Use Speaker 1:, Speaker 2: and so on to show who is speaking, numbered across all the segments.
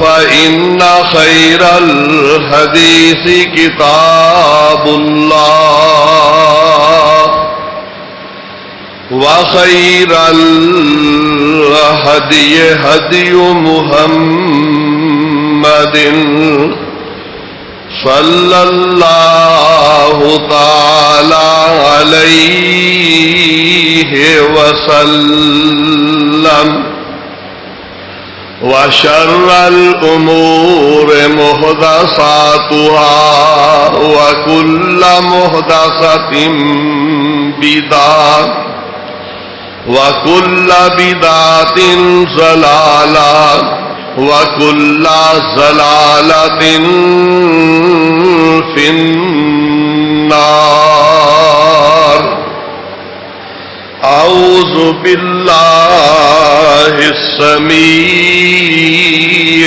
Speaker 1: فإن خير الحديث كتاب الله وخير الهدي هدي محمد صلى الله تعالى عليه وسلم وشر الأمور محدثاتها وكل محدثة بدعة وكل بدعة ضلالة وكل ضلالة في النار. أعوذ بالله السميع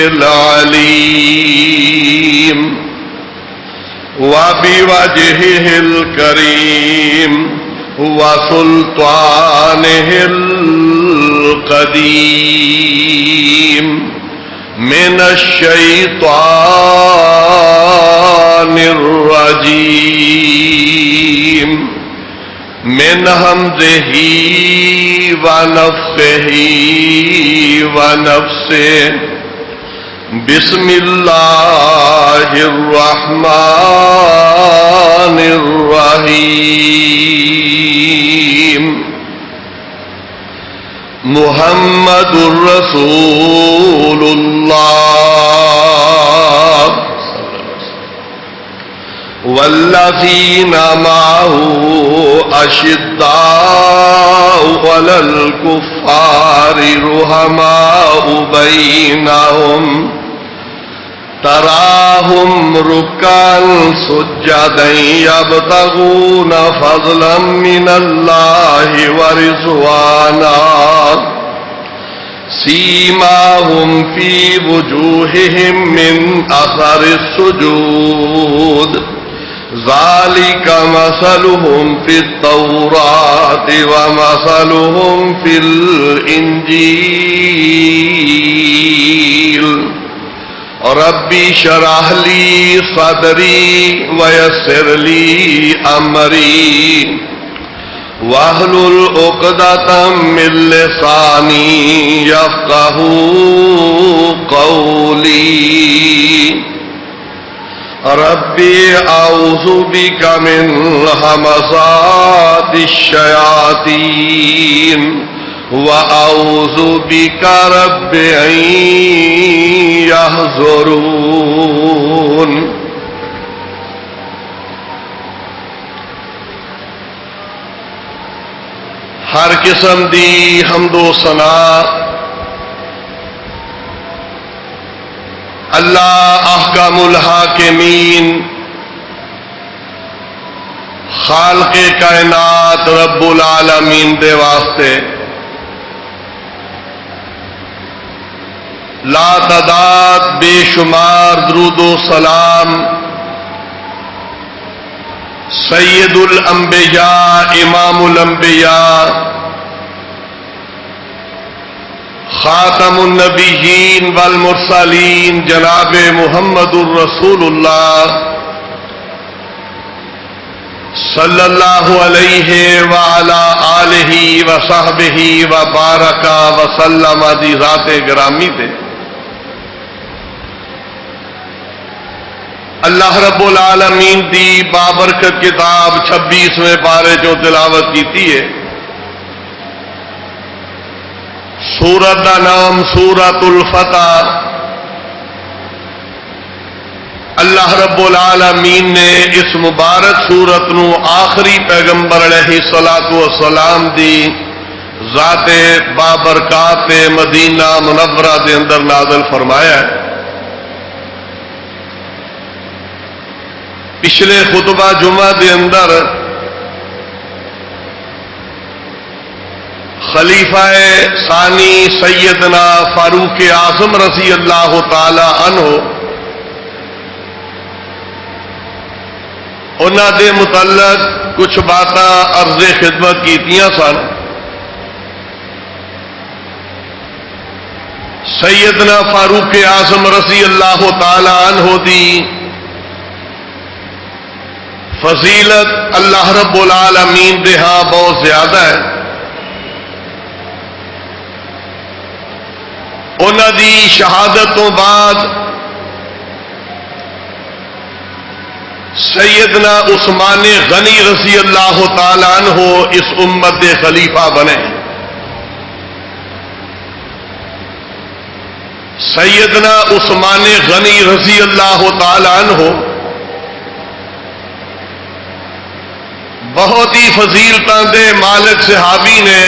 Speaker 1: العليم وبوجهه الكريم وسلطانه القديم من الشيطان الرجيم من همزه ونفخه ونفسه. بسم الله الرحمن الرحيم. محمد رسول الله والذين معه أشداء على الكفار رحماء بينهم تراهم ركعا سجدا يبتغون فضلا من الله ورضوانا سيماهم في وجوههم من أثر السجود ذلك مثلهم في التوراة ومثلهم في الإنجيل. ربي اشرح لي صدري ويسر لي أمري واحلل عقدة من لساني يفقهوا قولي. ربي أعوذ بك من همزات الشياطين وأعوذ بك رب أن يحضرون. ہر قسم دی حمد و ثنا اللہ احکام الحاکمین خالق کائنات رب العالمین دے واسطے لا تعداد بے شمار درود و سلام سید الانبیاء امام الانبیاء خاتم النبیین والمرسلین جناب محمد الرسول اللہ صلی اللہ علیہ وعلا آلہ وصحبہ وبارک وسلم دی ذات گرامی دے اللہ رب العالمین دی بابرکت کتاب 26ویں پارے جو تلاوت کیتی ہے. سورت دا نام سورت الفتح. اللہ رب العالمین نے اس مبارک سورت نو آخری پیغمبر علیہ الصلوۃ والسلام دی ذات بابرکات مدینہ منورہ دے اندر نازل فرمایا ہے. پچھلے خطبہ جمعہ دے اندر خلیفہ ثانی سیدنا فاروق اعظم رضی اللہ تعالی عنہ انہاں دے متعلق کچھ باتاں عرض خدمت کیتیاں سن. سیدنا فاروق اعظم رضی اللہ تعالی عنہ دی فضیلت اللہ رب العالمین دے ہاں بہت زیادہ ہے. انہاں دی شہادت تو بعد سیدنا عثمان غنی رضی اللہ تعالی عنہ اس امت دے خلیفہ بنے. سیدنا عثمان غنی رضی اللہ تعالی عنہ بہت ہی فضیلتاں دے مالک صحابی نے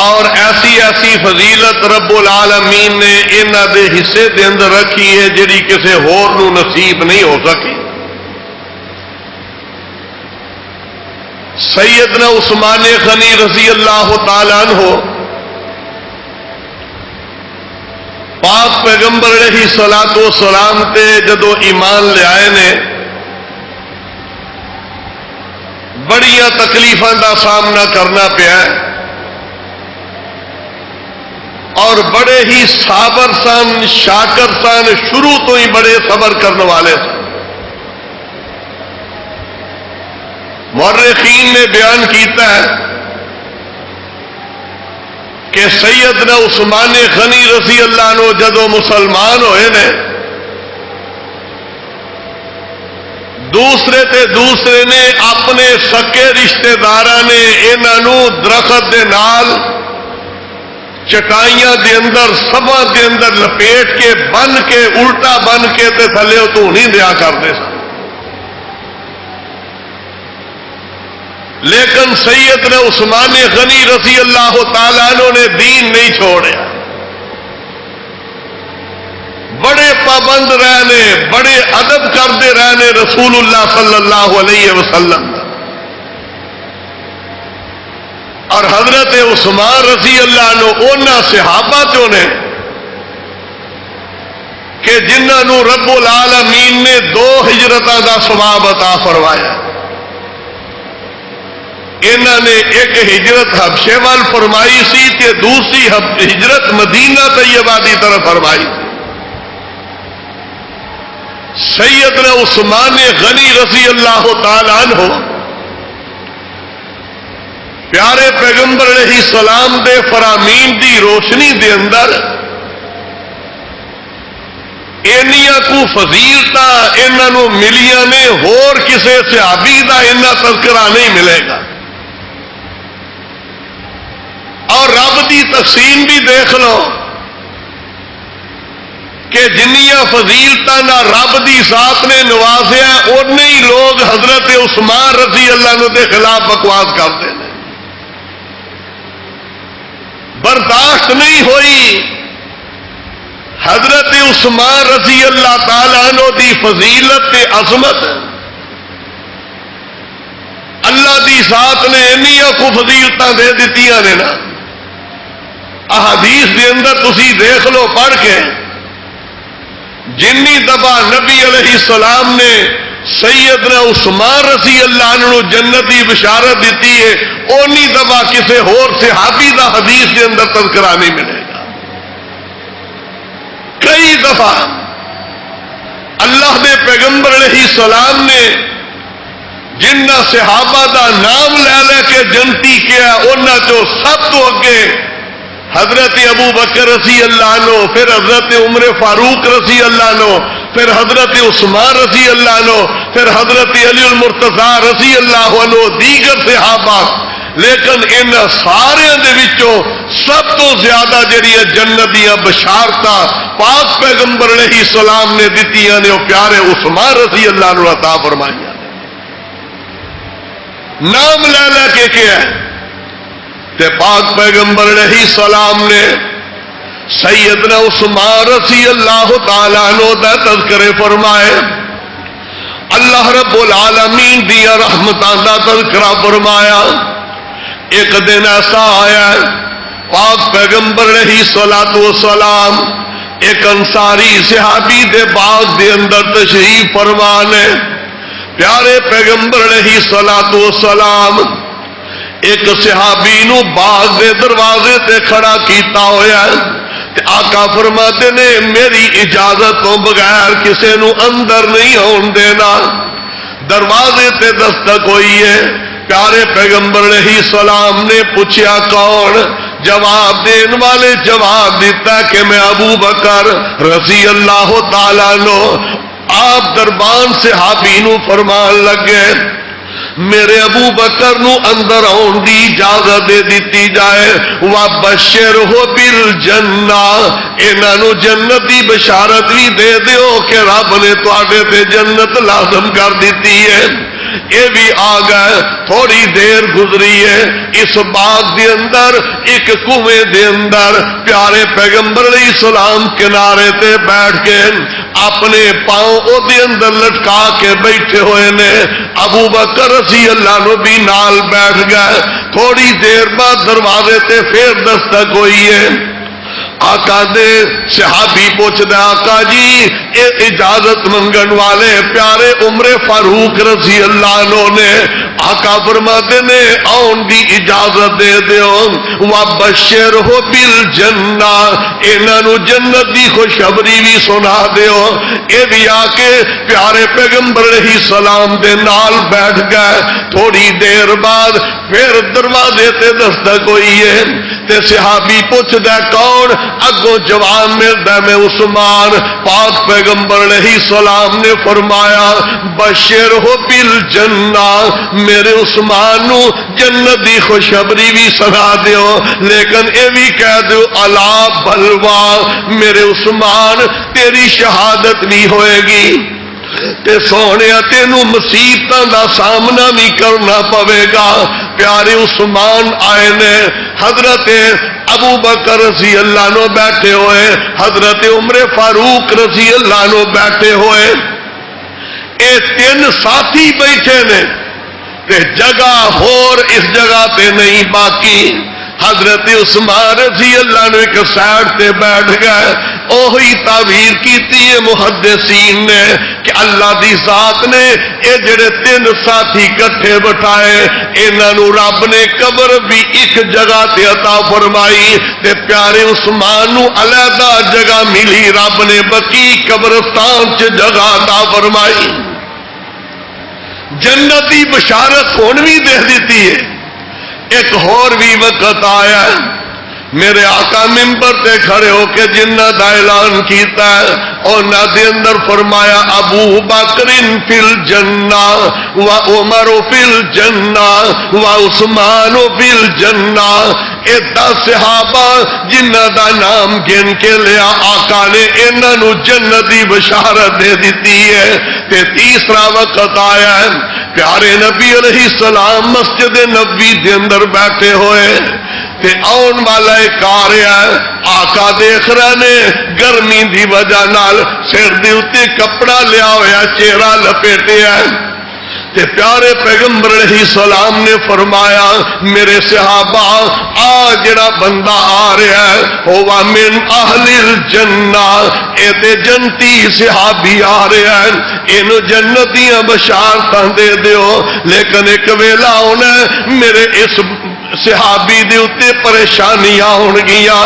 Speaker 1: اور ایسی ایسی فضیلت رب العالمین نے انہاں دے حصے دے اندر رکھی ہے جڑی کسے ہور نو نصیب نہیں ہو سکی. سیدنا عثمان غنی رضی اللہ تعالی عنہ پاک پیغمبر علیہ الصلوۃ والسلام تے جدو ایمان لے آئے نے بڑیاں تکلیفاں دا سامنا کرنا پیا اور بڑے ہی صابر سن، شاکر سن، شروع تو ہی بڑے صبر کرنے والے سن. مورخین نے بیان کیتا ہے کہ سیدنا عثمان غنی رضی اللہ عنہ جدو مسلمان ہوئے نے دوسرے نے اپنے سکے رشتے داراں نے انہاں درخت دے نال چٹائیاں دے اندر سباں دے اندر لپیٹ کے بن کے الٹا بن کے تے تھلے دھونی دیا کرتے سن. لیکن سیدنا عثمان غنی رضی اللہ تعالی عنہ نے دین نہیں چھوڑیا. بڑے پابند رہنے، بڑے ادب کرتے رہنے رسول اللہ صلی اللہ علیہ وسلم. اور حضرت عثمان رضی اللہ عنہ انہاں صحابہ چوں نے کہ جنہاں رب العالمین نے 2 ہجرتاں دا ثواب عطا فرمایا. انہاں نے ایک ہجرت حبشے وال فرمائی سی تے دوسری ہجرت مدینہ طیبہ دی طرف فرمائی. سیدنا عثمان غنی رضی اللہ تعالی عنہ پیارے پیغمبر علیہ السلام دے فرامین دی روشنی دے اندر اینیاں کو فضیلتاں انہاں نو ملیاں نے، ہور کسے صحابی دا انہاں تذکرہ نہیں ملے گا. اور رب دی تقسیم بھی دیکھ لو کہ جنیاں فضیلتاں نال رب دی ذات نے نوازیا اونے ہی لوگ حضرت عثمان رضی اللہ عنہ دے خلاف بکواس کرتے ہیں. برداشت نہیں ہوئی حضرت عثمان رضی اللہ تعالی عنہ دی فضیلت تے عظمت. اللہ دی ذات نے انیاں کو فضیلتاں دے دتیاں نے نا. احادیث دے اندر تسی دیکھ لو پڑھ کے جنی دفعہ نبی علیہ السلام نے سیدنا عثمان رضی اللہ عنہ جنت کی بشارت دیتی ہے اونی دفعہ کسی ہور صحابی دا حدیث کے اندر تذکرہ نہیں ملے گا. کئی دفعہ اللہ دے پیغمبر علیہ السلام نے جنہ صحابہ دا نام لے لے کے جنتی کیا انہاں چوں سب تو اگے حضرت ابو بکر رضی اللہ عنہ، پھر حضرت عمر فاروق رضی اللہ عنہ، پھر حضرت عثمان رضی اللہ عنہ، پھر حضرت علی المرتضی رضی اللہ عنہ، دیگر صحابہ. لیکن ان سارے دے وچوں سب تو زیادہ جڑی جنت دیاں بشارتاں پاک پیغمبر علیہ السلام نے دتیاں نے وہ پیارے عثمان رضی اللہ عنہ عطا فرمائیاں. نام لے لے کے کیا ہے تے پاک پیغمبر علیہ السلام نے سیدنا عثمان رضی اللہ تعالی عنہ دا تذکرے فرمائے. اللہ رب العالمین دیا رحمتاں دا تذکرہ فرمایا. ایک دن ایسا آیا ہے پاک پیغمبر علیہ الصلوۃ والسلام ایک انصاری صحابی دے باغ دے اندر تشریف فرما نے. پیارے پیغمبر علیہ الصلوۃ والسلام ایک صحابی نو باغ دے دروازے تے کھڑا کیتا ہویا ہے تے آقا فرماتے نے میری اجازت تو بغیر کسے نو اندر نہیں آن دینا. دروازے تے دستک ہوئی ہے. پیارے پیغمبر علیہ السلام نے پوچھا کون؟ جواب دین والے جواب دیتا کہ میں ابو بکر رضی اللہ تعالیٰ عنہ. آپ دربان صحابی نو فرمان لگے میرے ابو بکر نو اندر آن دی اجازت دے دیتی جائے. وَبَشِّرْهُ بِالْجَنَّةِ انہاں نو جنت دی بشارت بھی دے دیو کہ رب نے تواڈے تے جنت لازم کر دیتی ہے. یہ بھی آ گئے. تھوڑی دیر گزری ہے. اس باغ دے اندر ایک کنویں دے اندر پیارے پیغمبر علیہ السلام کنارے تے بیٹھ کے اپنے پاؤں او دے اندر لٹکا کے بیٹھے ہوئے نے. ابو بکر رضی اللہ عنہ بھی نال بیٹھ گئے. تھوڑی دیر بعد دروازے تے پھر دستک ہوئی ہے. آقا دے صحابی پوچھدا آقا جی اے اجازت منگن والے پیارے عمر فاروق رضی اللہ عنہ نے. آقا فرماتے نے آن دی اجازت دے دیو. وَبَشِّرْهُ بِالْجَنَّةِ انہاں نو جنت دی خوشخبری بھی سنا دیو. اے بھی آ کے پیارے پیغمبر علیہ السلام دے نال بیٹھ گئے. تھوڑی دیر بعد پھر دروازے تے دستک ہوئی ہے تے صحابی پوچھدا کون؟ اگوں جواب ملدا میں عثمان. پاک پیغمبر علیہ السلام نے فرمایا بشرہ بالجنہ میرے عثمان نو جنت دی خوشخبری بھی سنا دیو. لیکن اے بھی کہہ دیو الا بلوا میرے عثمان تیری شہادت بھی ہوئے گی تے سونے تینوں مصیبتاں دا سامنا بھی کرنا پوے گا. پیارے عثمان آئے نے. حضرت ابو بکر رضی اللہ عنہ بیٹھے ہوئے. حضرت عمر فاروق رضی اللہ عنہ بیٹھے ہوئے. اے تین ساتھی بیٹھے نے تے جگہ ہور اس جگہ تے نہیں باقی. حضرت عثمان رضی اللہ عنہ ایک سائڈ تے بیٹھ گئے. اوہی تعبیر کیتی ہے محدثین نے کہ اللہ دی ذات نے اے جڑے تین ساتھی کٹھے بٹھائے انہاں نو رب نے قبر بھی ایک جگہ تے عطا فرمائی تے پیارے عثمان نو علیحدہ جگہ ملی. رب نے بقی قبرستان چ جگہ عطا فرمائی. جنت دی بشارت ہن بھی دے دیتی ہے. ایک اور بھی وقت آیا ہے میرے آقا منبر تے کھڑے ہو کے جنت دا اعلان کیتا ہے اور نہ دے اندر فرمایا ابو بکر فی الجنہ و عمر فی الجنہ و عثمان فی الجنہ. اے 10 صحابہ جنہ دا نام گن کے لیا آقا نے انہاں نو جنت دی بشارت دے دیتی ہے. تے تیسرا وقت آیا ہے پیارے نبی علیہ السلام مسجد نبوی دے اندر بیٹھے ہوئے تے آن والا ایک آ رہا ہے. آقا دیکھ رہے نے گرمی دی وجہ نال سر دے اتے کپڑا لیا ہوا چہرہ لپیٹیا ہے تے پیارے پیغمبر علیہ السلام نے فرمایا میرے صحابہ آ جڑا بندہ آ رہا ہے ہوا من اہل الجنہ. اے تے جنتی صحابی آ رہا ہے. اینو جنتیاں بشارتاں دے دیو. لیکن ایک ویلا ہونا میرے اس صحابی دے اتے پریشانیاں ہون گیاں.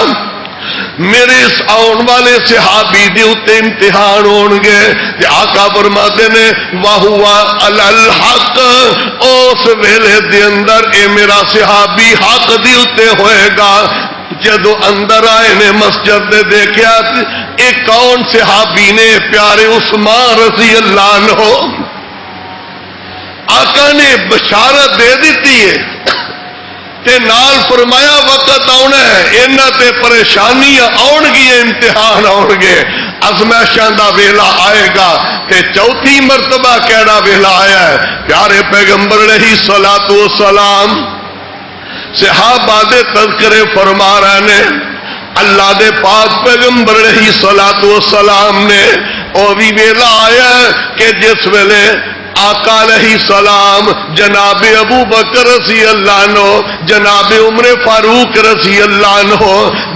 Speaker 1: میرے اس آن والے صحابی دے اتے امتحان ہون گے. آقا فرماتے نے وَهُوَ عَلَى الْحَقِّ اس ویلے دے اندر اے میرا صحابی حق دے اتے ہوئے گا. جدو اندر آئے نے مسجد نے دیکھا ایک کون صحابی نے پیارے عثمان رضی اللہ عنہ. آقا نے بشارت دے دیتی ہے تے نال فرمایا وقت آنا ہے انہاں تے پریشانیاں آن گی امتحان آن گے ازمائشاں دا ویلا آئے گا. تے چوتھی مرتبہ کیڑا ویلا آیا ہے پیارے پیغمبر علیہ الصلوۃ والسلام صحابہ دے تذکرے فرما رہے نے. اللہ دے پاک پیغمبر علیہ الصلوۃ والسلام نے او بھی ویلا آیا ہے کہ جس ویلے آقا علیہ السلام جناب ابو بکر رضی اللہ عنہ جناب عمر فاروق رضی اللہ عنہ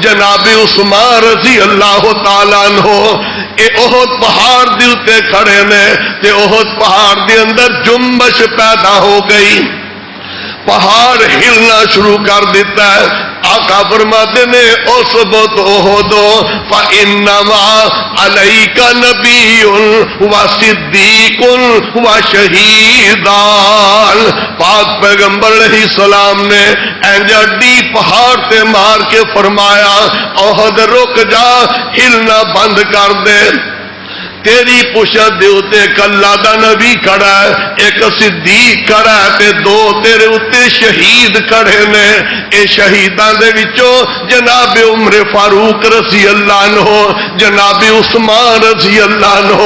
Speaker 1: جناب عثمان رضی اللہ تعالی عنہ اے احد پہاڑ دے اتے کھڑے نے تے احد پہاڑ دے اندر جنبش پیدا ہو گئی. پہاڑ ہلنا شروع کر دیتا ہے. آقا فرماتے نے اثبت احد فانما علیک نبی و صدیق و شہیدان. پاک پیغمبر علیہ السلام نے اینجڈی پہاڑ تے مار کے فرمایا احد رک جا، ہلنا بند کر دے. تیری پشت دے اتے ایک اللہ دا نبی کھڑا ہے، ایک صدیق کھڑا ہے تے دو تیرے اتے شہید کھڑے نے. اے شہیداں دے وچوں جناب عمر فاروق رضی اللہ عنہ، جناب عثمان رضی اللہ عنہ.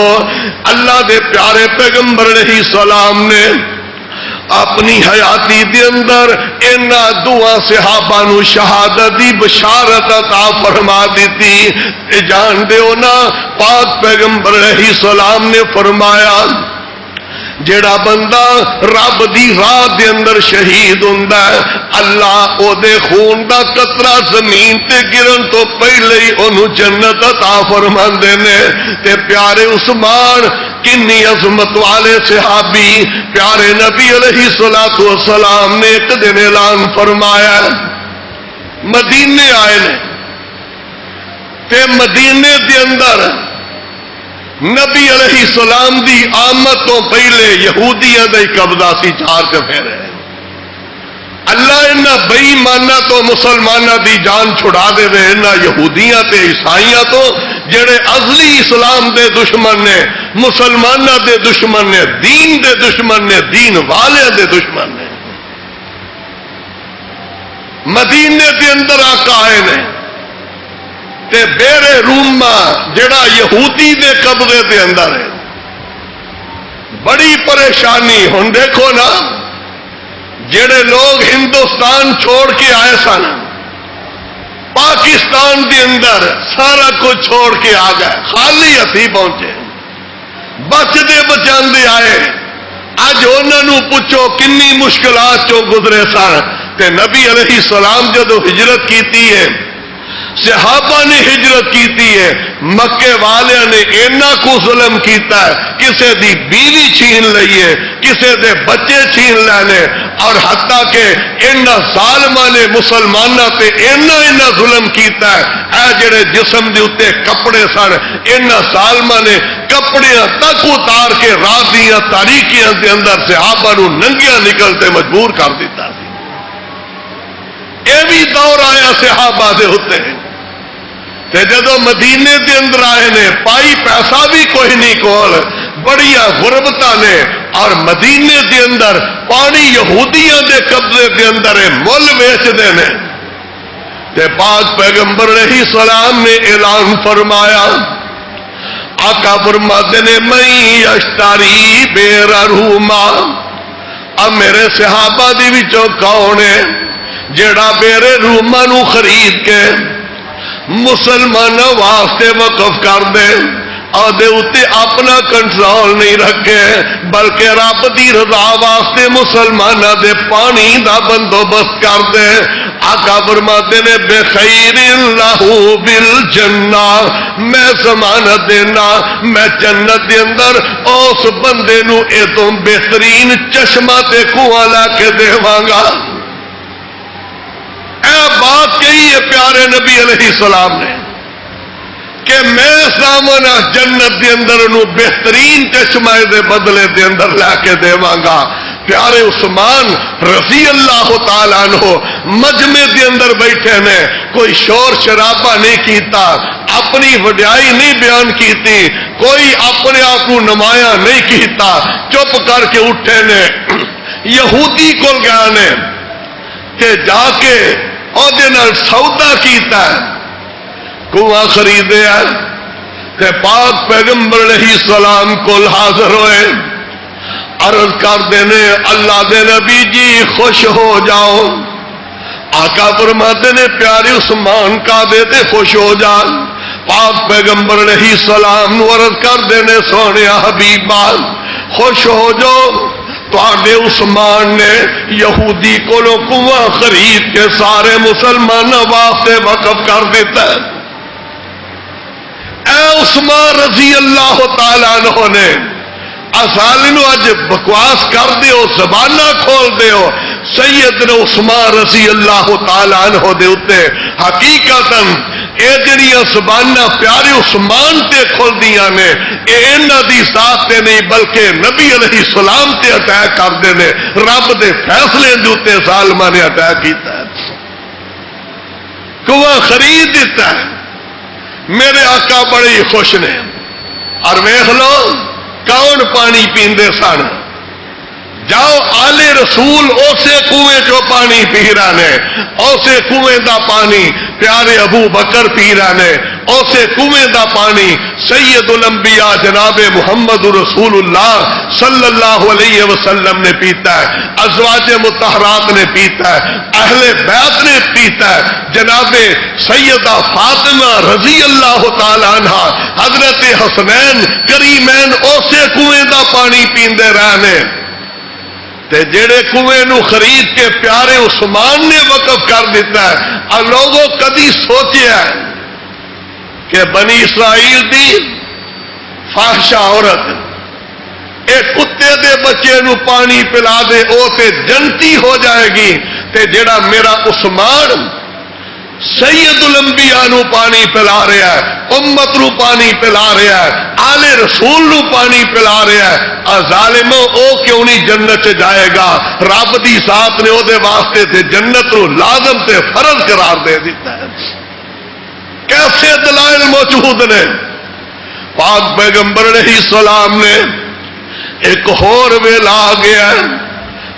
Speaker 1: اللہ دے پیارے پیغمبر علیہ السلام نے اپنی حیاتی دے اندر انہاں دعا صحابہ نو شہادت دی بشارت عطا فرما دیتی. جان دیو نا پاک پیغمبر علیہ السلام نے فرمایا جیڑا بندہ رب دی راہ دے اندر شہید ہوندا ہے اللہ او دے خون دا قطرہ زمین تے گرن تو پہلے ہی اونوں جنت عطا فرماندے نے. تے پیارے عثمان کنی عظمت والے صحابی پیارے نبی علیہ الصلوۃ والسلام نے ایک دن اعلان فرمایا مدینے آئے نے تے مدینے دے اندر نبی علیہ السلام دی آمد تو پہلے یہودیاں دا قبضہ سی چار کے پھیرے. اللہ انہاں بے ایماناں تو مسلماناں دی جان چھڑا دے وے انہاں یہودیاں تے عیسائیاں تو جڑے ازلی اسلام دے دشمن نے، مسلماناں دے دشمن نے، دین دے دشمن نے، دین والے دے دشمن نے. مدینے دے اندر آقا آئے نے تے بیرے روما جڑا یہودی دے قبضے دے اندر ہے. بڑی پریشانی. ہن دیکھو نا جڑے لوگ ہندوستان چھوڑ کے آئے سن پاکستان دے اندر سارا کچھ چھوڑ کے آ گئے، خالی ہتھی پہنچے، بچدے بچاندے آئے. اج انہاں نو پوچھو کنی مشکلات چوں گزرے سن. تے نبی علیہ السلام جدو ہجرت کیتی ہے، صحابہ نے ہجرت کیتی ہے، مکے والے نے اینا کو ظلم کیتا ہے، کسے دی بیوی چھین لئیے، کسے دے بچے چھین لینے، اور حتیٰ کہ اینا ظالمہ نے مسلمانہ تے اینا ظلم کیتا ہے. اے جڑے جسم دے اتے کپڑے سن اینا ظالمہ نے کپڑیاں تک اتار کے راضیاں تاریکیاں دے اندر صحابہ نو ننگیاں نکلتے مجبور کر دیتا سی. اے بھی دور آیا صحابہ دے ہوتے ہیں. تے جدو مدینے دے اندر آئے نے پائی پیسہ بھی کوئی نہیں کول، بڑیا غربتہ نے، اور مدینے دے اندر پانی یہودیاں دے قبضے دے اندر مول بیچ دے نے. تے پاک پیغمبر علیہ السلام نے اعلان فرمایا آقا فرماتے نے میں اشتری بیر روما. اب میرے صحابہ دی وچوں کون ہے جیڑا بیرے روما نو خرید کے مسلمان واسطے وقف کر دے، آدھے اتے اپنا کنٹرول نہیں رکھے بلکہ رب دی رضا واسطے مسلمانہ دے پانی دا بندوبست کر دے. آقا فرماتے نے بے خیر اللہ بالجنہ، میں ضمانت دینا میں جنت دے اندر اس بندے نو اے تو بہترین چشمہ تے کنواں لا کے دیواں گا. اے بات کہی ہے پیارے نبی علیہ السلام نے کہ میں سامنا جنت دے اندر انہوں بہترین چشمہ دے بدلے دے اندر لے کے دیواں گا. پیارے عثمان رضی اللہ تعالیٰ عنہ مجمع دے اندر بیٹھے نے، کوئی شور شرابہ نہیں کیتا، اپنی وڈیائی نہیں بیان کیتی، کوئی اپنے آپ کو نمایاں نہیں کیتا، چپ کر کے اٹھے نے یہودی کو گیا نے کہ جا کے اودے نال سودا کیتا ہے، کنواں خریدے ہے. تے پاک پیغمبر علیہ السلام کو حاضر ہوئے، عرض کر دینے اللہ دے نبی جی خوش ہو جاؤ. آقا فرماتے نے پیارے عثمان کا دیتے خوش ہو جان. پاک پیغمبر علیہ السلام عرض کر دینے سونے حبیبا خوش ہو جاؤ، تواڈے عثمان نے یہودی کو کنواں خرید کے سارے مسلمانوں واسطے وقف کر دیتا ہے. اے عثمان رضی اللہ تعالیٰ عنہ نے اصالینو اج بکواس کر دیو، زبانہ کھول دیو، سیدنا عثمان رضی اللہ تعالیٰ عنہ دے اتے حقیقتاً اے جڑیاں زباناں پیارے عثمان تے کھل دیاں نے اے انہاں دی ذات تے نہیں بلکہ نبی علیہ السلام تے اٹیک کردے نے، رب دے فیصلے دے اتے ظالماں نے اٹیک کیتا ہے، کنواں خرید دیتا ہے۔ میرے آقا بڑے ہی خوش نے، اور ویکھ لو کون پانی پیندے سن، جاؤ آل رسول اسے کنویں چو پانی پی رہے نے، اسے کنویں دا پانی پیارے ابو بکر پی رہے نے، اسے کنویں دا پانی سید الانبیاء جناب محمد رسول اللہ صلی اللہ علیہ وسلم نے پیتا ہے، ازواج مطہرات نے پیتا ہے، اہل بیت نے پیتا ہے، جناب سیدہ فاطمہ رضی اللہ تعالی عنہ، حضرت حسنین کریمین اسے کنویں دا پانی پیندے رہے نے، تے جڑے کنویں نو خرید کے پیارے عثمان نے وقف کر دیتا ہے۔ اور لوگوں کدی سوچیا ہے کہ بنی اسرائیل دی فاحشہ عورت ایک کتے دے بچے نو پانی پلا دے او تے جنتی ہو جائے گی، تے جڑا میرا عثمان سید الانبیاء نو پانی پلا رہا ہے، امت نو پانی پلا رہا ہے، آل رسول نو پانی پلا رہا ہے، ظالموں او کیوں نہیں جنت چ جائے گا؟ رب دی ذات نے او دے واسطے تے جنت نو لازم تے فرض قرار دے دیتا ہے۔ کیسے دلائل موجود نے؟ پاک پیغمبر علیہ السلام نے ایک اور ویلا آ گیا،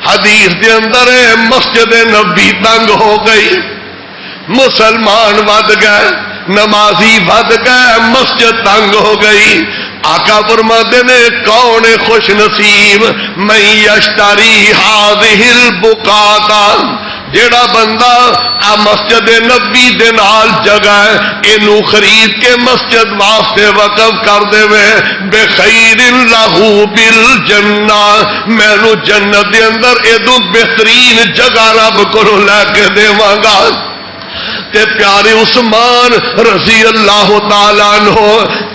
Speaker 1: حدیث دے اندر ہے مسجد نبی تنگ ہو گئی، مسلمان ود گئے، نمازی ود گئے، مسجد تنگ ہو گئی۔ آقا فرماتے نے کون خوش نصیب من یشتری ہذہ البقاتا، جیڑا بندہ آ مسجد نبی دے نال جگہ اینو خرید کے مسجد واسطے وقف کر دے بے خیر لہو بالجنہ، مینو جنت دے اندر ایدو بہترین جگہ رب کو لے کے دیواں گا۔ تے پیارے عثمان رضی اللہ تعالیٰ عنہ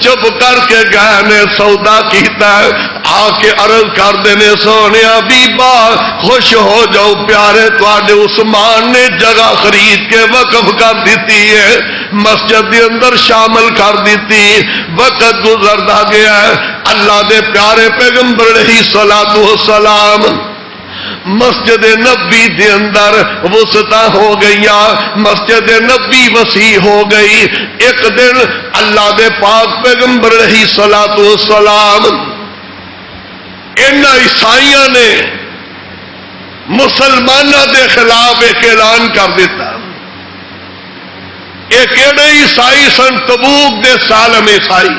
Speaker 1: چپ کر کے گئے نے سودا کیتا ہے، آ کے عرض کر دینے سونیا بیبا خوش ہو جاؤ، پیارے تواڈے عثمان نے جگہ خرید کے وقف کر دیتی ہے، مسجد دے اندر شامل کر دیتی، وقت گزردا گیا ہے، اللہ دے پیارے پیغمبر علیہ الصلوۃ والسلام مسجد نبی دے اندر وسطا ہو گیا، مسجد نبی وسیع ہو گئی۔ ایک دن اللہ دے پاک پیغمبر علیہ الصلوۃ والسلام ان عیسائیاں نے مسلمانوں دے خلاف ایک اعلان کر دیتا۔ یہ کہڑے عیسائی سن؟ تبوک دے سالم عیسائی۔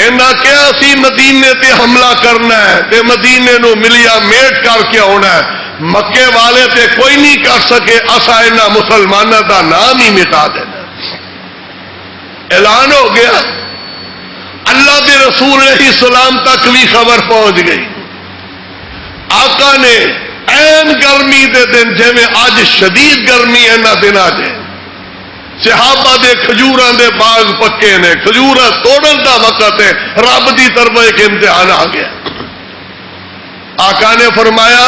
Speaker 1: انہاں کیا اسی مدینے تے حملہ کرنا ہے تے مدینے نو ملیا میٹ کر کے آنا ہے، مکے والے تے کوئی نہیں کر سکے، اسا انہاں مسلمانوں دا نام ہی مٹا دینا۔ اعلان ہو گیا، اللہ دے رسول علیہ السلام تک بھی خبر پہنچ گئی۔ آقا نے این گرمی دے دن جے میں آج شدید گرمی انہاں دناں دے صحابہ دے کھجوراں دے باغ پکے نے، کھجوراں توڑن دا وقت ہے، رب دی طرف ایک امتحان آ گیا۔ آقا نے فرمایا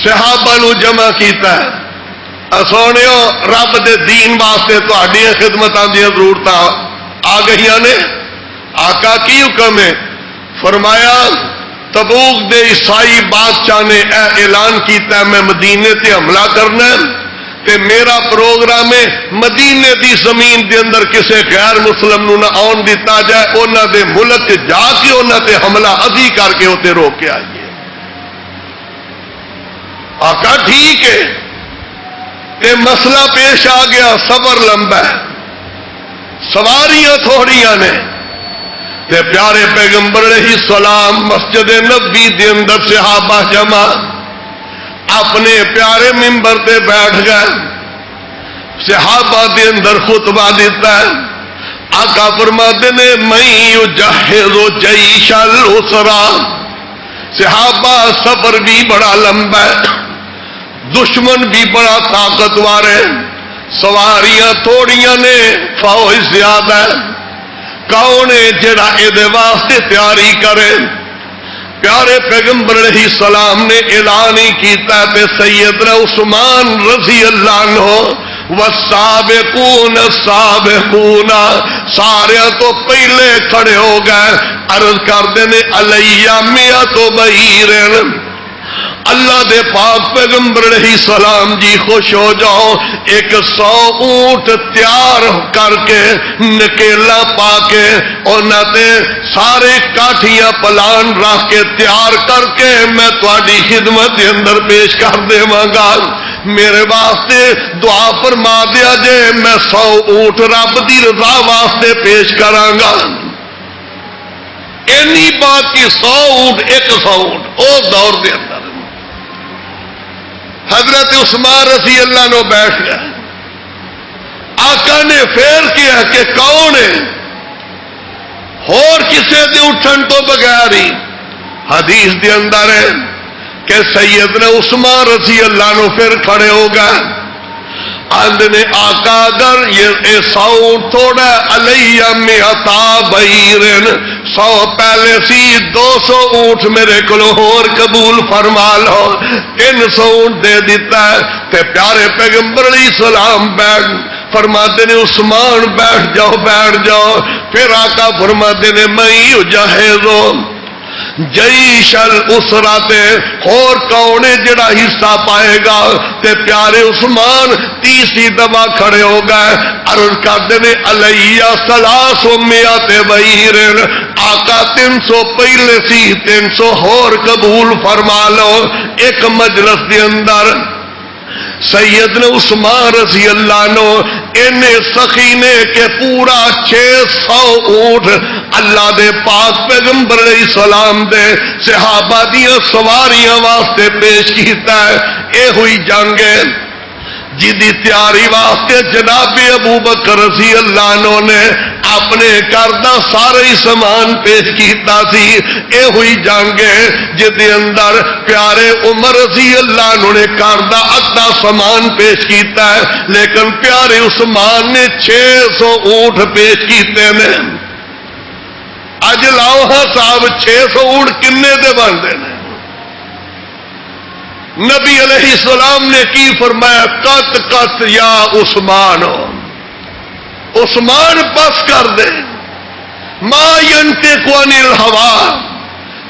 Speaker 1: صحابہ نو جمع کیتا ہے، سونیو رب دے دین واسطے تہاڈیاں خدمتاں دی ضرورتاں آ گئیاں نے۔ آقا کی حکم ہے؟ فرمایا تبوک دے عیسائی بادشاہ نے اعلان کیتا ہے میں مدینے تے حملہ کرنا ہے، تے میرا پروگرام ہے مدینے دی زمین دے اندر کسے غیر مسلم نو نہ آن دیتا جائے، انہاں دے ملک جا کے انہاں تے حملہ ازی کر کے اوتے روک کے آئیے۔ آقا ٹھیک ہے، تے مسئلہ پیش آ گیا، صبر لمبا ہے، سواریاں تھوڑیاں نے، تے پیارے پیغمبر علیہ السلام مسجد نبی دے اندر صحابہ جمع اپنے پیارے ممبر تے بیٹھ گئے، صحابہ دے اندر خطبہ دیتا ہے۔ آقا فرماتے نے میں یجہز جیش الاسرا، صحابہ سفر بھی بڑا لمبا ہے، دشمن بھی بڑا طاقتور ہے، سواریاں تھوڑیاں نے، فوج زیادہ ہے، کون ہے جڑا اے دے واسطے تیاری کرے؟ پیارے پیغمبر علیہ السلام نے اعلان ہی کیتا تے سیدنا عثمان رضی اللہ عنہ والسابقون السابقون سارے تو پہلے کھڑے ہو گئے، عرض کردے نے علیہ مئۃ بعیر، اللہ دے پاک پیغمبر علیہ السلام جی خوش ہو جاؤ، 100 اونٹ تیار کر کے نکیلا پا کے انہاں تے سارے کاٹھیاں پلان رکھ کے تیار کر کے میں تہاڈی خدمت دے اندر پیش کر دیواں گا، میرے واسطے دعا فرما دیا جے میں 100 اونٹ رب دی رضا واسطے پیش کراں گا۔ اینی بات کی 100 اونٹ 100 اونٹ او دور دے اندر حضرت عثمان رضی اللہ عنہ بیٹھ گیا، آقا نے پھر کیا کہ کون ہے، اور کسے دے اٹھن تو بغیر ہی حدیث دے اندر ہے کہ سیدنا عثمان رضی اللہ عنہ پھر کھڑے ہو گئے، آندنے آقا اگر یہ 100 تھوڑا علیہ مئۃ بعیر، 100 پہلے سی 200 اونٹ میرے کو اور قبول فرما لو، 300 اونٹ دے دیتا ہے تے پیارے پیغمبر علیہ السلام بیٹھ فرماتے نے عثمان بیٹھ جاؤ، پھر آقا فرماتے نے میں اجہزو جیش الاسرت، اور کون ہے جڑا حصہ پائے گا، تے پیارے عثمان تیسری دفعہ کھڑے ہو گئے، عرض کرتے نے علیہ 300 بعیر، آقا 300 پہلے سی 300 اور قبول فرما لو۔ ایک مجلس دے اندر سیدنا عثمان رضی اللہ عنہ انہیں سخی نے کہ پورا 600 اونٹ اللہ دے پاک پیغمبر علیہ السلام دے صحابہ دیاں سواریاں واسطے پیش کیتا ہے۔ اے ہوئی جنگ جدی تیاری واسطے جناب ابو بکر رضی اللہ عنہ نے اپنے کردہ سارے سامان پیش کیتا سی۔ اے ہوئی جنگ جدی اندر پیارے عمر رضی اللہ عنہ نے کردہ ادھا سامان پیش کیتا ہے، لیکن پیارے عثمان نے 600 اونٹ پیش کیتے نے۔ اج لاؤ ہاں صاحب 600 اونٹ کنے دے بندے نے؟ نبی علیہ السلام نے کی فرمایا قط یا عثمان، عثمان بس کر دے، ما ینطق عن الہوا،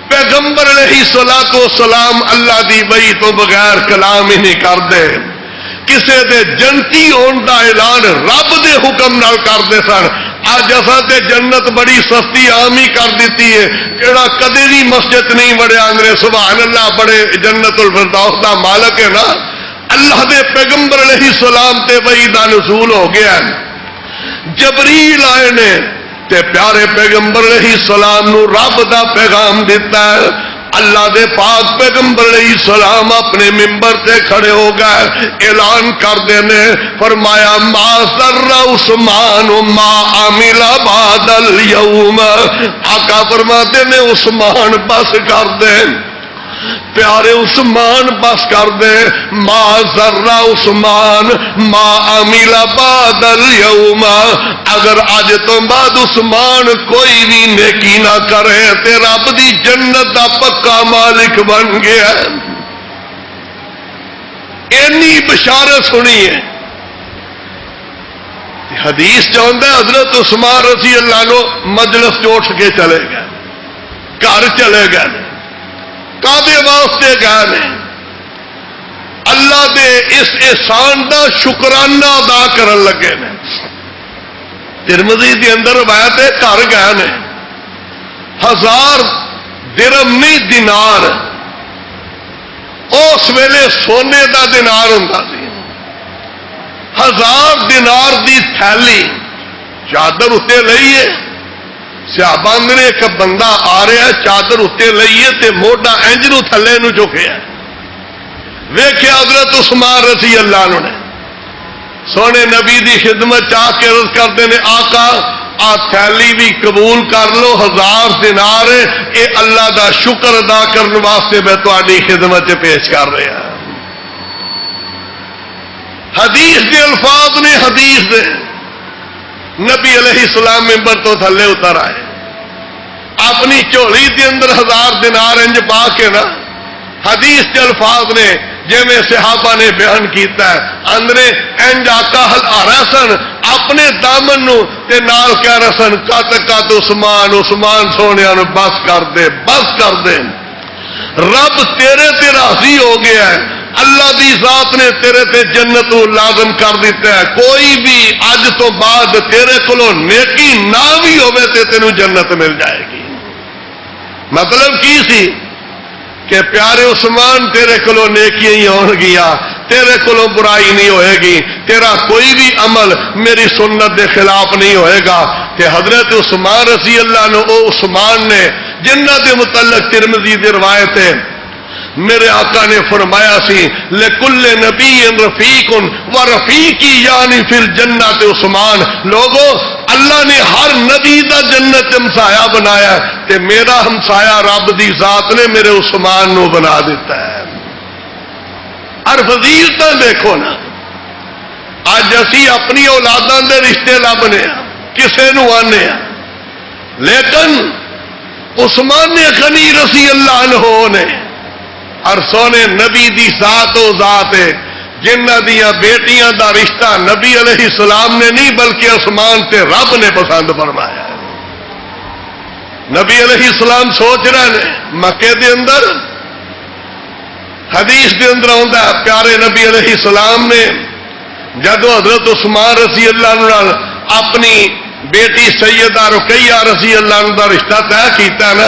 Speaker 1: پیغمبر علیہ السلام اللہ دی وحی تو بغیر کلام ہی نہیں کر دے، کسے دے جنتی ہون دا اعلان رب دے حکم نال کر دے سن۔ آج اساں تے جنت بڑی سستی عام ہی کر دیتی ہے، جڑا کدے بھی مسجد نہیں وڑیا اندرے سبحان اللہ بڑے جنت الفردوس دا مالک ہے نا۔ اللہ دے پیغمبر علیہ السلام تے وحی دا نزول ہو گیا ہے، جبریل آئے نے تے پیارے پیغمبر علیہ السلام نو رب دا پیغام دیتا ہے۔ اللہ دے پاک پیغمبر علیہ السلام اپنے منبر تے کھڑے ہو گئے، اعلان کر دینے فرمایا ما ضر عثمان ما عمل بعد اليوم، آقا فرماتے نے عثمان بس کر دے، پیارے عثمان بس کر دے، ما ضر عثمان ما عمل بعد اليوم، اگر آج تو بعد عثمان کوئی بھی نیکی نہ کرے تے رب دی جنت دا پکا مالک بن گیا۔ اینی بشارت سنی ہے حدیث چاہتا ہے حضرت عثمان رضی اللہ عنہ مجلس جو اٹھ کے چلے گئے، گھر چلے گئے، کعبے واسطے گئے نے، اللہ دے اس احسان دا شکرانہ ادا کرن لگے نے۔ ترمذی دے اندر روایت ہے گھر گئے نے، 1000 درہم نہیں دینار، اس ویلے سونے دا دینار ہوندا سی، 1000 دینار دی تھیلی چادر اتنے لئیے، صحابہ نے ایک بندہ آ رہا ہے چادر اتنے لئیے تے موڈا انج نو تھلے نو چکیا، ویکھیا حضرت عثمان رضی اللہ عنہ نے سونے نبی دی خدمت چاہ کے عرض کرتے ہیں آقا آ تھیلی بھی قبول کر لو، 1000 دینار ہے، اے اللہ دا شکر ادا کرنے واسطے میں تہاڈی خدمت پیش کر رہا ہوں۔ حدیث دے الفاظ نے، حدیث دے نبی علیہ السلام منبر تو تھلے اتر آئے، اپنی جھولی دے اندر 1000 دینار انج پا کے نا، حدیث کے الفاظ نے جویں صحابہ نے بیان کیتا ہے، اندرے انج آقا ہلارا سن اپنے دامن نو تے نال کہہ رہے سن کت کت عثمان عثمان سونیا نو بس کر دے بس کر دے، رب تیرے تے راضی ہو گیا ہے، اللہ دی ذات نے تیرے تے جنت لازم کر دیتا ہے، کوئی بھی اج تو بعد تیرے کولوں نیکی نہ بھی ہوے تے تینوں جنت مل جائے گی۔ مطلب کی سی کہ پیارے عثمان تیرے کولوں نیکیاں ہی ہون گیا، تیرے کولوں برائی نہیں ہوئے گی، تیرا کوئی بھی عمل میری سنت دے خلاف نہیں ہوئے گا۔ کہ حضرت عثمان رضی اللہ عنہ او عثمان نے جنہ دے متعلق ترمذی دی روایت ہے، میرے آقا نے فرمایا سی لکل نبی رفیق و رفیقی یعنی فی الجنت عثمان، لوگوں اللہ نے ہر نبی دا جنت ہمسایا بنایا تے میرا ہمسایا رب دی ذات نے میرے عثمان نو بنا دیتا ہے۔ اور فضیلتاں دیکھو نا، اج اسی اپنی اولاداں دے رشتے لبنے کسے نو آنے لیکن عثمان غنی رضی اللہ عنہ نے اور سونے نبی دی ذات و ذات ہے جنہ دیا بیٹیاں دا رشتہ نبی علیہ السلام نے نہیں بلکہ عثمان تے رب نے پسند فرمایا ہے۔ نبی علیہ السلام سوچ رہے ہیں مکے دے اندر حدیث دے اندر آتا ہے پیارے نبی علیہ السلام نے جدو حضرت عثمان رضی اللہ عنہ اپنی بیٹی سیدہ رقیہ رضی اللہ عنہ دا رشتہ طے کیتا ہے نا،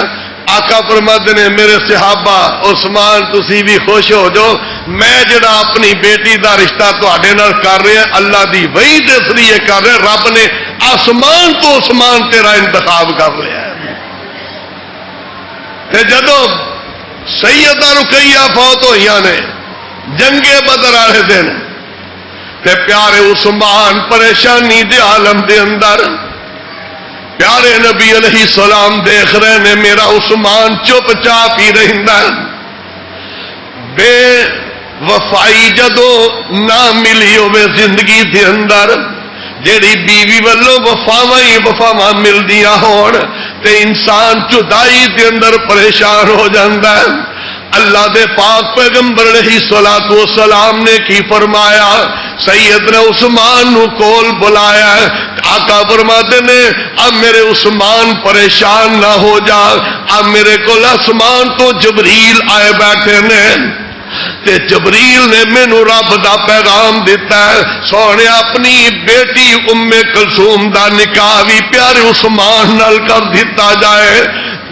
Speaker 1: آقا فرماتے نے میرے صحابہ عثمان تسی بھی خوش ہو جاؤ، میں جڑا اپنی بیٹی دا رشتہ تواڈے نال کر رہے ہیں اللہ دی وحی دے ذریعے کر رہے، رب نے آسمان تو عثمان تیرا انتخاب کر لیا ہے۔ تے جدو سیدہ رقیہ فوت ہوئیاں نے جنگ بدر والے دن تے پیارے عثمان پریشانی دے عالم دے اندر پیارے نبی علیہ السلام دیکھ رہے نے میرا عثمان چپ چاپ ہی رہندا بے وفائی جدو نہ ملی ہوئے زندگی دے اندر جیڑی بیوی والوں وفاواں ہی وفاواں ملدیاں ہون تے انسان جدائی دے اندر پریشان ہو جاندا ہے۔ اللہ دے پاک پیغمبر علیہ الصلوۃ والسلام نے کی فرمایا، سیدنا عثمان نو کول بلایا، آقا فرماتے نے اب میرے عثمان پریشان نہ ہو جا، اب میرے کول آسمان تو جبریل آئے بیٹھے نے تے جبریل نے مینوں رب دا پیغام دیتا ہے سونے اپنی بیٹی ام کلثوم دا نکاح بھی پیارے عثمان نال کر دیتا جائے،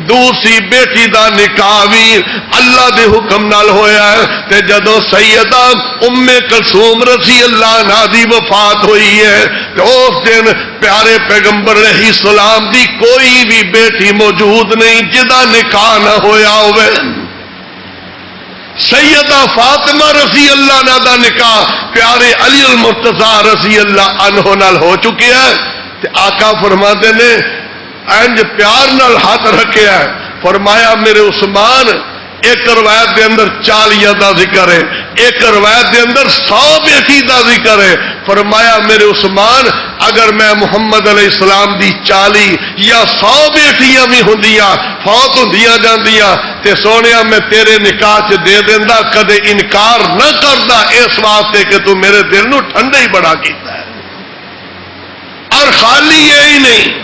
Speaker 1: دوسری بیٹی دا نکاح بھی اللہ دے حکم نال ہویا ہے۔ تے جدو سیدہ ام کلثوم رضی اللہ عنہا دی وفات ہوئی ہے تے اس دن پیارے پیغمبر علیہ السلام دی کوئی بھی بیٹی موجود نہیں جدا نکاح نہ ہویا ہوئے۔ سیدہ فاطمہ رضی اللہ عنہ دا نکاح پیارے علی المرتضیٰ رضی اللہ عنہ نال ہو چکے ہے تے آقا فرماتے نے انج پیار نال ہاتھ رکھے ہے، فرمایا میرے عثمان ایک روایت دے اندر 40 دا ذکر ہے، ایک روایت دے اندر 100 بیٹی دا ذکر ہے، فرمایا میرے عثمان اگر میں محمد علیہ السلام دی 40 یا 100 بیٹیاں بھی ہوندیاں فوت ہوندیاں جاندیاں تے سونیا میں تیرے نکاح چ دے دیندا، کدے انکار نہ کردا، اس واسطے کہ تو میرے دل نو ٹھنڈا ہی بڑا کیتا ہے۔ اور خالی یہی نہیں،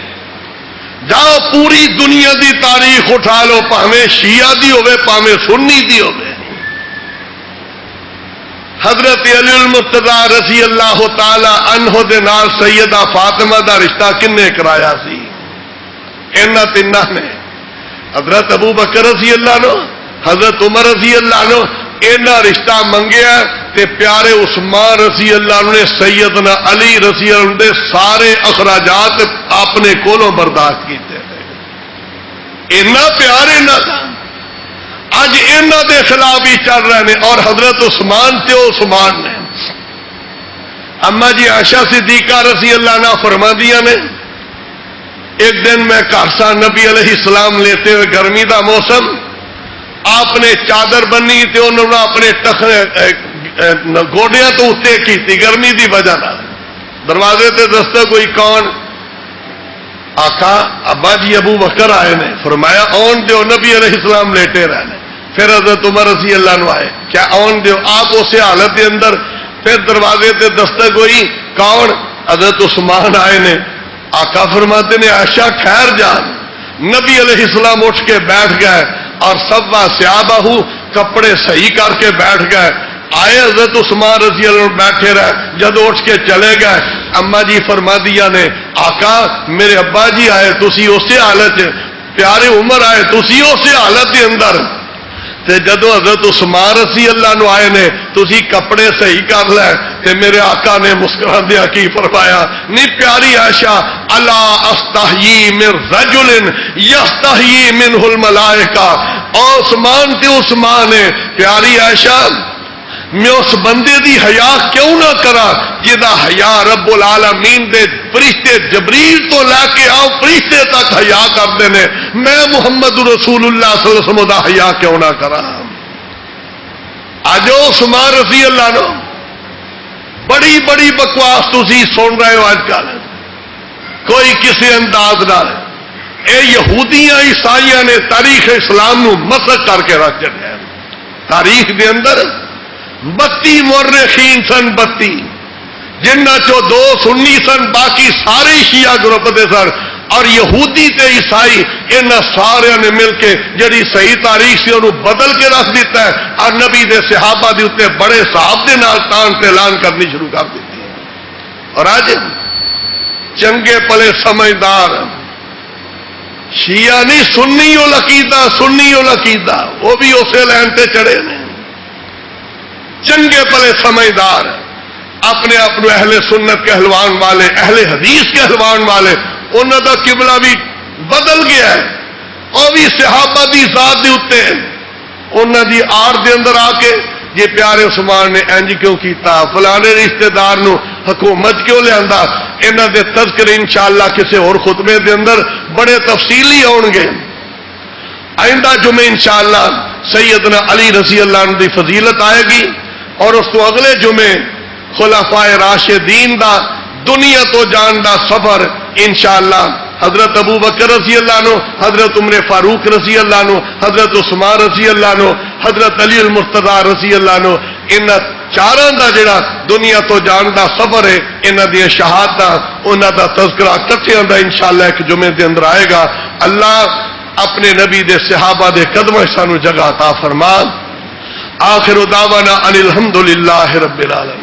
Speaker 1: جاؤ پوری دنیا دی تاریخ اٹھا لو، پاویں شیعہ دی ہوئے پاویں سنی دی ہوئے، حضرت علی المرتضیٰ رضی اللہ تعالی عنہ دے نال سیدہ فاطمہ دا رشتہ کنے کرایا سی؟ انہاں تیناں نے، حضرت ابو بکر رضی اللہ عنہ، حضرت عمر رضی اللہ عنہ، انہاں رشتہ منگیا تے پیارے عثمان رضی اللہ عنہ نے سیدنا علی رضی اللہ عنہ دے سارے اخراجات اپنے کولوں برداشت کیتے ہیں۔ اتنا پیار انہاں دا اج انہاں دے خلاف ہی چل رہے ہیں، اور حضرت عثمان تے عثمان نے اما جی عائشہ صدیقہ رضی اللہ عنہ فرماندیاں نے ایک دن میں گھر سا نبی علیہ السلام لیتے ہوئے گرمی دا موسم، آپ نے چادر بنی تے انہوں نے اپنے گوڈیاں تو اتنے کی گرمی دی وجہ نال، دروازے تے دستا کوئی کون، آقا ابا جی ابو بکر آئے نے، فرمایا آن دیو، نبی علیہ السلام لیٹے رہنے. پھر حضرت عمر رضی اللہ عنہ آئے، کیا آن دیو؟ آپ اسی حالت کے اندر. پھر دروازے تے دستک ہوئی، کون؟ حضرت عثمان آئے نے. آقا فرماتے نے عائشہ خیر جان. نبی علیہ السلام اٹھ کے بیٹھ گئے اور سبا ثیابہ، کپڑے صحیح کر کے بیٹھ گئے. آئے حضرت عثمان رضی اللہ عنہ بیٹھے رہے، جب اٹھ کے چلے گئے اما جی فرما دیا نے آقا میرے ابا جی آئے تسی اسی حالت، پیارے عمر آئے تسی اسی حالت کے اندر. تے جدو حضرت عثمان رضی اللہ عنہ آئے نے تسی کپڑے صحیح کر لے. تے میرے آقا نے مسکراندیا کی فرمایا، نی پیاری عائشہ، الا استحیی من رجل یستحیی منہ الملائکہ. عثمان تے عثمان ہے پیاری عائشہ، میں اس بندے دی حیا کیوں نہ کرا جدا حیا رب العالمین دے فرشتے جبریل تو لے کے آؤ فرشتے تک حیا کرتے ہیں، میں محمد رسول اللہ صلی اللہ علیہ وسلم دا حیا کیوں نہ کرا. آج عثمان رضی اللہ عنہ بڑی بڑی بکواس تسی سن رہے ہو آج کل، کوئی کسی انداز نہ. اے یہودیاں عیسائیاں نے تاریخ اسلام نو مسخ کر کے رکھ دیا. تاریخ دے اندر 32 مورخین سن، 32 جنہ چو 2 سنی سن، باقی سارے شیعہ گروپ دے سن. اور یہودی تے عیسائی ان سارے نے مل کے جڑی صحیح تاریخ سے انہوں بدل کے رکھ دیتا ہے اور نبی دے صحابہ دے اتنے بڑے صحاب دے نال تان تے اعلان کرنی شروع کر دیتی ہے. اور آج چنگے پلے سمجھدار شیعہ نہیں، سنی العقیدہ، سنی العقیدہ وہ بھی اسے لین تے چڑھے نے. چنگے پلے سمجھدار اپنے اپنے اہل سنت کہلوان والے، اہل حدیث کہلوان والے، انہوں دا قبلہ بھی بدل گیا ہے. اور بھی صحابہ دی ذات دے اتے انہوں دی آڑ دے اندر آ کے یہ پیارے عثمان نے انج کیوں کیتا، فلانے رشتہ دار نو حکومت کیوں لے آندا. انہوں دے تذکرے انشاءاللہ کسی اور خطبے دے اندر بڑے تفصیلی ہون گے. آئندہ جمعے انشاءاللہ سیدنا علی رضی اللہ عنہ دی فضیلت آئے گی، اور اس تو اگلے جمعے خلفائے راشدین دا دنیا تو جان دا سفر انشاءاللہ حضرت ابو بکر رضی اللہ عنہ، حضرت عمر فاروق رضی اللہ عنہ، حضرت عثمان رضی اللہ عنہ، حضرت علی المرتضی رضی اللہ عنہ، ان چاراں دا جڑا دنیا تو جان دا سفر ہے، انہاں دی شہادتاں انہاں دا تذکرہ کٹھیاں دا انشاءاللہ ایک جمعے دے اندر آئے گا. اللہ اپنے نبی دے صحابہ دے قدموں سانو جگہ عطا فرما. آخر دعوانا ان الحمدللہ رب العالمین.